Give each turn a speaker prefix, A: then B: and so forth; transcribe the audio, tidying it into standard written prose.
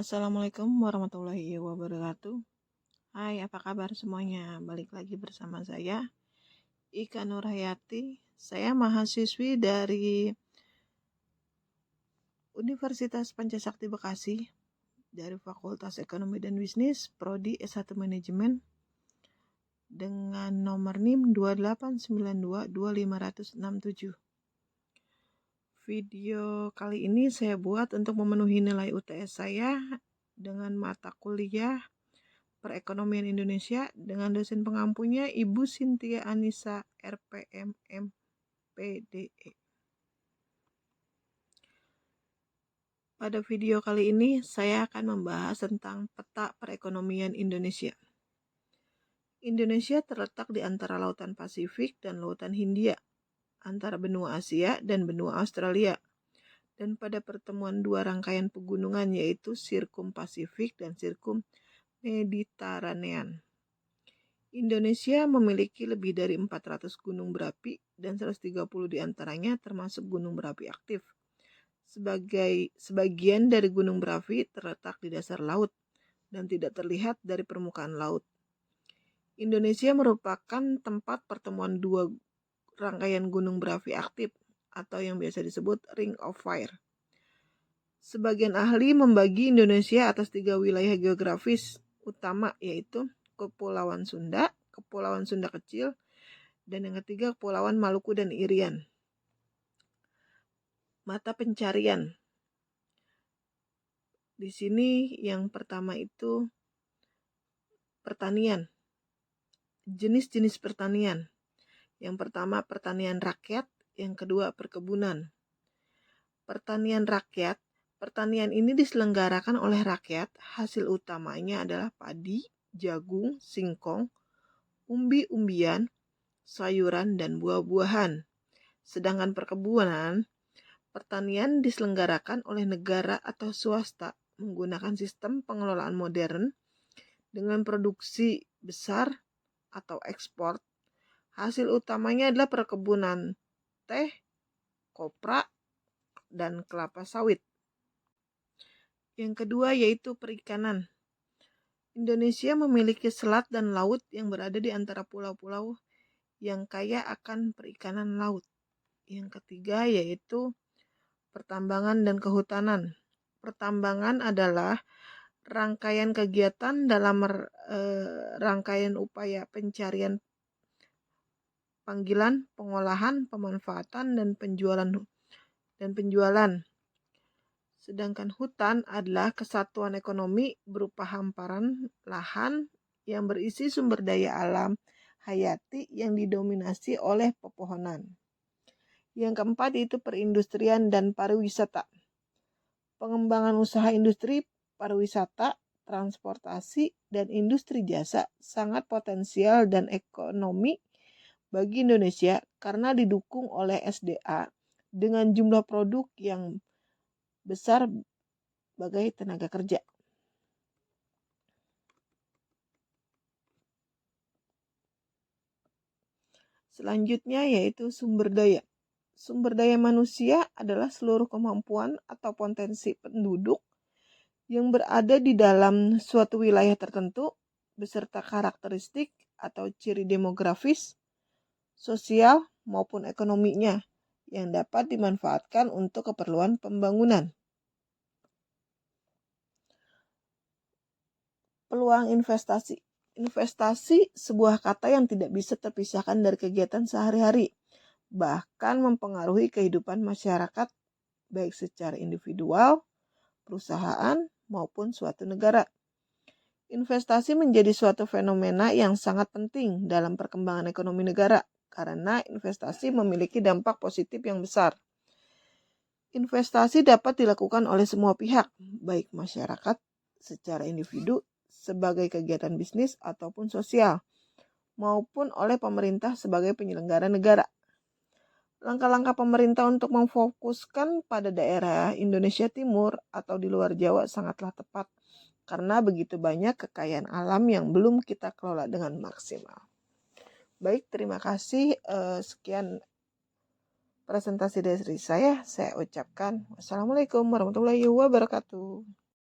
A: Assalamualaikum warahmatullahi wabarakatuh. Hai, apa kabar semuanya? Balik lagi bersama saya, Ika Nurhayati. Saya mahasiswi dari Universitas Pancasakti Bekasi, dari Fakultas Ekonomi dan Bisnis, Prodi S1 Manajemen, dengan nomor NIM 289225067. Video kali ini saya buat untuk memenuhi nilai UTS saya dengan mata kuliah Perekonomian Indonesia dengan dosen pengampunya Ibu Cynthia Anissa RPM MPDE. Pada video kali ini saya akan membahas tentang peta perekonomian Indonesia. Indonesia terletak di antara Lautan Pasifik dan Lautan Hindia, antara benua Asia dan benua Australia. Dan pada pertemuan dua rangkaian pegunungan yaitu Sirkum Pasifik dan Sirkum Mediteranean. Indonesia memiliki lebih dari 400 gunung berapi dan 130 diantaranya termasuk gunung berapi aktif. Sebagian dari gunung berapi terletak di dasar laut dan tidak terlihat dari permukaan laut. Indonesia merupakan tempat pertemuan dua rangkaian gunung berapi aktif atau yang biasa disebut Ring of Fire. Sebagian ahli membagi Indonesia atas 3 wilayah geografis utama yaitu Kepulauan Sunda, Kepulauan Sunda Kecil, dan yang ketiga Kepulauan Maluku dan Irian. Mata pencarian. Di sini yang pertama itu pertanian. Jenis-jenis pertanian. Yang pertama pertanian rakyat, yang kedua perkebunan. Pertanian rakyat, pertanian ini diselenggarakan oleh rakyat, hasil utamanya adalah padi, jagung, singkong, umbi-umbian, sayuran, dan buah-buahan. Sedangkan perkebunan, pertanian diselenggarakan oleh negara atau swasta menggunakan sistem pengelolaan modern dengan produksi besar atau ekspor. Hasil utamanya adalah perkebunan teh, kopra, dan kelapa sawit. Yang kedua yaitu perikanan. Indonesia memiliki selat dan laut yang berada di antara pulau-pulau yang kaya akan perikanan laut. Yang ketiga yaitu pertambangan dan kehutanan. Pertambangan adalah rangkaian kegiatan dalam rangkaian upaya pencarian, panggilan, pengolahan, pemanfaatan, dan penjualan. Sedangkan hutan adalah kesatuan ekonomi berupa hamparan lahan yang berisi sumber daya alam hayati yang didominasi oleh pepohonan. Yang keempat yaitu perindustrian dan pariwisata. Pengembangan usaha industri, pariwisata, transportasi, dan industri jasa sangat potensial dan ekonomi bagi Indonesia karena didukung oleh SDA dengan jumlah produk yang besar sebagai tenaga kerja. Selanjutnya yaitu sumber daya. Sumber daya manusia adalah seluruh kemampuan atau potensi penduduk yang berada di dalam suatu wilayah tertentu beserta karakteristik atau ciri demografis, sosial maupun ekonominya yang dapat dimanfaatkan untuk keperluan pembangunan. Peluang investasi. Investasi sebuah kata yang tidak bisa terpisahkan dari kegiatan sehari-hari, bahkan mempengaruhi kehidupan masyarakat baik secara individual, perusahaan, maupun suatu negara. Investasi menjadi suatu fenomena yang sangat penting dalam perkembangan ekonomi negara karena investasi memiliki dampak positif yang besar. Investasi dapat dilakukan oleh semua pihak, baik masyarakat secara individu sebagai kegiatan bisnis ataupun sosial, maupun oleh pemerintah sebagai penyelenggara negara. Langkah-langkah pemerintah untuk memfokuskan pada daerah Indonesia Timur atau di luar Jawa sangatlah tepat, karena begitu banyak kekayaan alam yang belum kita kelola dengan maksimal. Baik, terima kasih. Sekian presentasi dari saya ucapkan. Wassalamualaikum warahmatullahi wabarakatuh.